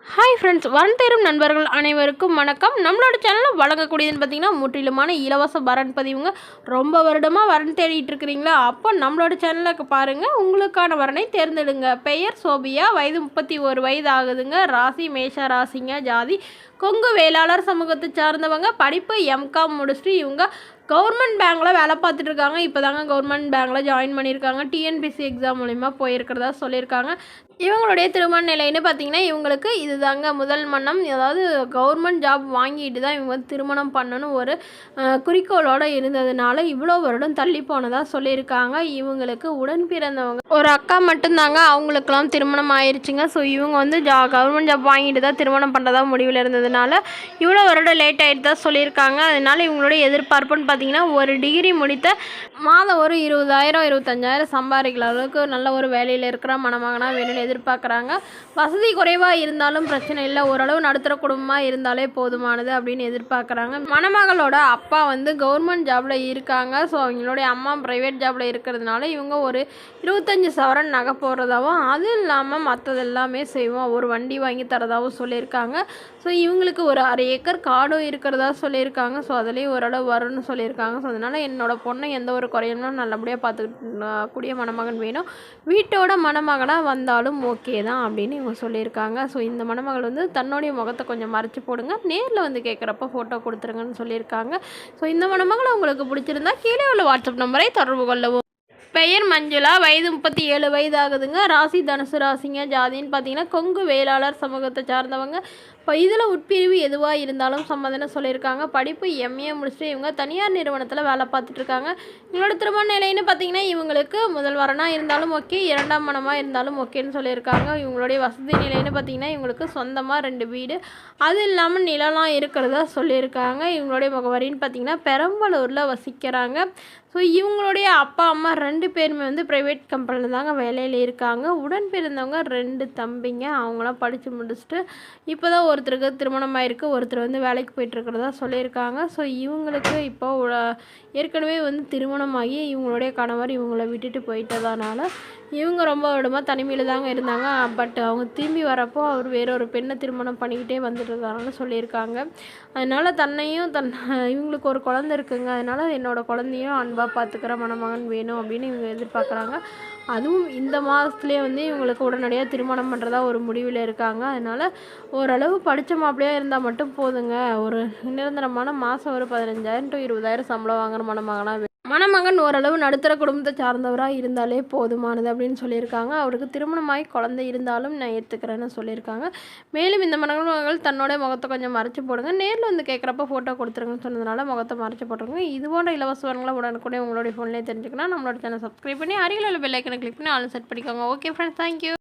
Hi friends, வரன் தேரும் நண்பர்கள் அனைவருக்கும் வணக்கம். நம்மளோட சேனலில் வழங்கக்கூடியதுன்னு பார்த்தீங்கன்னா முற்றிலுமான இலவச வரன் பதிவுங்க. ரொம்ப வருடமாக வரன் தேடிட்டு இருக்கிறீங்களா? அப்போ நம்மளோட சேனலுக்கு பாருங்கள், உங்களுக்கான வரனை தேர்ந்தெடுங்க. பெயர் சோபியா, வயது 31 வயது ஆகுதுங்க. ராசி மேஷ ராசிங்க. ஜாதி கொங்கு வேளாளர் சமூகத்தை சார்ந்தவங்க. படிப்பு எம்காம் முடிச்சுட்டு இவங்க கவர்மெண்ட் பேங்க்கில் வேலை பார்த்துட்ருக்காங்க. இப்போ தாங்க கவர்மெண்ட் பேங்க்கில் ஜாயின் பண்ணியிருக்காங்க. டிஎன்பிசி எக்ஸாம் மூலிமா போயிருக்கிறதா சொல்லியிருக்காங்க. இவங்களுடைய திருமண நிலைன்னு பார்த்தீங்கன்னா இவங்களுக்கு இது தாங்க முதல் மன்னம். அதாவது கவர்மெண்ட் ஜாப் வாங்கிட்டு தான் இவங்க திருமணம் பண்ணணும் ஒரு குறிக்கோளோடு இருந்ததுனால இவ்வளோ வருடம் தள்ளி போனதாக சொல்லியிருக்காங்க. இவங்களுக்கு உடன் பிறந்தவங்க ஒரு அக்கா மட்டும்தாங்க. அவங்களுக்கெல்லாம் திருமணம் ஆயிடுச்சுங்க. ஸோ இவங்க வந்து கவர்மெண்ட் ஜாப் வாங்கிட்டு தான் திருமணம் பண்ணுறதா முடிவில் இருந்ததுனால இவ்வளோ வருடம் லேட் ஆகிட்டு தான் சொல்லியிருக்காங்க. அதனால் இவங்களுடைய எதிர்பார்ப்புன்னு பார்த்தீங்கன்னா ஒரு டிகிரி முடித்த மாதம் ஒரு 20,000 25,000 சம்பாதிக்கிற அளவுக்கு நல்ல ஒரு வேலையில் இருக்கிற மணமகனாக வேணும்னு எதிர்பார்க்குறாங்க. வசதி குறைவாக இருந்தாலும் பிரச்சனை இல்லை, ஓரளவு நடுத்தர குடும்பமாக இருந்தாலே போதுமானது அப்படின்னு எதிர்பார்க்குறாங்க. மணமகளோட அப்பா வந்து கவர்மெண்ட் ஜாபில் இருக்காங்க. ஸோ அவங்களுடைய அம்மா ப்ரைவேட் ஜாபில் இருக்கிறதுனால இவங்க ஒரு 25 சவரன் நகை போடுறதாகவும் அது இல்லாமல் மற்றது எல்லாமே செய்வோம், ஒரு வண்டி வாங்கி தரதாகவும் சொல்லியிருக்காங்க. ஸோ இவங்களுக்கு ஒரு 1/2 ஏக்கர் காடும் இருக்கிறதா சொல்லியிருக்காங்க. ஸோ அதுலேயும் ஓரளவு வரும்னு சொல்லியிருக்காங்க. ஸோ அதனால் என்னோடய பொண்ணை எந்த ஒரு குறையணும் நல்லபடியாக பார்த்துக்கிட்டு கூடிய மணமகன் வேணும், வீட்டோட மணமகனாக வந்தாலும் ஓகே தான் அப்படின்னு இவங்க சொல்லியிருக்காங்க. ஸோ இந்த மணமகள் வந்து தன்னுடைய முகத்தை கொஞ்சம் மறைச்சி போடுங்க, நேரில் வந்து கேட்குறப்ப ஃபோட்டோ கொடுத்துருங்கன்னு சொல்லியிருக்காங்க. ஸோ இந்த மணமகளை உங்களுக்கு பிடிச்சிருந்தா கீழே உள்ள வாட்ஸ்அப் நம்பரை தொடர்பு கொள்ளவும். பெயர் மஞ்சுளா, வயது 37 வயது ஆகுதுங்க. ராசி தனுசு ராசிங்க. ஜாதின்னு பார்த்தீங்கன்னா கொங்கு வேளாளர் சமூகத்தை சார்ந்தவங்க. இப்போ இதில் உட்பிரிவு எதுவாக இருந்தாலும் சம்மதம்னு சொல்லியிருக்காங்க. படிப்பு எம்ஏ முடிச்சுட்டு இவங்க தனியார் நிறுவனத்தில் வேலை பார்த்துட்ருக்காங்க. இவங்களோட திருமண நிலைன்னு பார்த்தீங்கன்னா இவங்களுக்கு முதல் வரனாக இருந்தாலும் ஓகே, இரண்டாம் மனமாக இருந்தாலும் ஓகேன்னு சொல்லியிருக்காங்க. இவங்களுடைய வசதி நிலைன்னு பார்த்தீங்கன்னா இவங்களுக்கு சொந்தமாக 2 வீடு, அது இல்லாமல் நிலம்லாம் இருக்கிறதா சொல்லியிருக்காங்க. இவங்களுடைய முகவரின்னு பார்த்தீங்கன்னா பெரம்பலூரில் வசிக்கிறாங்க. ஸோ இவங்களுடைய அப்பா அம்மா 2 பேருமே வந்து ப்ரைவேட் கம்பெனியில் தாங்க வேலையில் இருக்காங்க. உடன் பிறந்தவங்க 2 தம்பிங்க. அவங்களாம் படித்து முடிச்சுட்டு இப்போ தான் ஒருத்தருக்கு திருமணம் ஆகிருக்கு, ஒருத்தர் வந்து வேலைக்கு போயிட்டுருக்கிறதா சொல்லியிருக்காங்க. ஸோ இவங்களுக்கு இப்போ ஏற்கனவே வந்து திருமணமாகி இவங்களுடைய கணவர் இவங்கள விட்டுட்டு போயிட்டதனால இவங்க ரொம்ப வருடமாக தனிமையில் தாங்க இருந்தாங்க. பட் அவங்க திரும்பி வரப்போ அவர் வேறொரு பெண்ணை திருமணம் பண்ணிக்கிட்டே வந்துட்டுருக்காங்கன்னு சொல்லியிருக்காங்க. அதனால் தன்னையும் இவங்களுக்கு ஒரு குழந்தை இருக்குங்க, அதனால் என்னோடய குழந்தையும் அன்பாக பார்த்துக்கிற மணமகன் வேணும் அப்படின்னு இவங்க எதிர்பார்க்குறாங்க. அதுவும் இந்த மாதத்துலேயே வந்து இவங்களுக்கு உடனடியாக திருமணம் பண்ணுறதா ஒரு முடிவில் இருக்காங்க. அதனால் ஓரளவு படித்த மாப்பிள்ளையாக இருந்தால் மட்டும் போதுங்க, ஒரு நிரந்தரமான மாதம் ஒரு 15,000 to 20,000 சம்பளம் வாங்குற மணமகன் ஓரளவு நடுத்தர குடும்பத்தை சார்ந்தவராக இருந்தாலே போதுமானது அப்படின்னு சொல்லியிருக்காங்க. அவருக்கு திருமணமாகி குழந்தை இருந்தாலும் நான் ஏற்றுக்கிறேன்னு சொல்லியிருக்காங்க. மேலும் இந்த மணமகள் தன்னோட முகத்தை கொஞ்சம் மறைச்சி போடுங்க, நேரில் வந்து கேட்குறப்ப ஃபோட்டோ கொடுத்துருங்கன்னு சொன்னதுனால முகத்தை மறைச்சி போட்டுருங்க. இது போன்ற இலவச வரங்களை உடனுக்குடைய உங்களுடைய ஃபோன்லேயே தெரிஞ்சுக்கணும். நம்மளோட சேனல் சப்ஸ்கிரைப் பண்ணி அருகில் உள்ள பெல் ஐக்கனை கிளிக் பண்ணி ஆல் செட் பண்ணிக்கோங்க. Okay friends, thank you.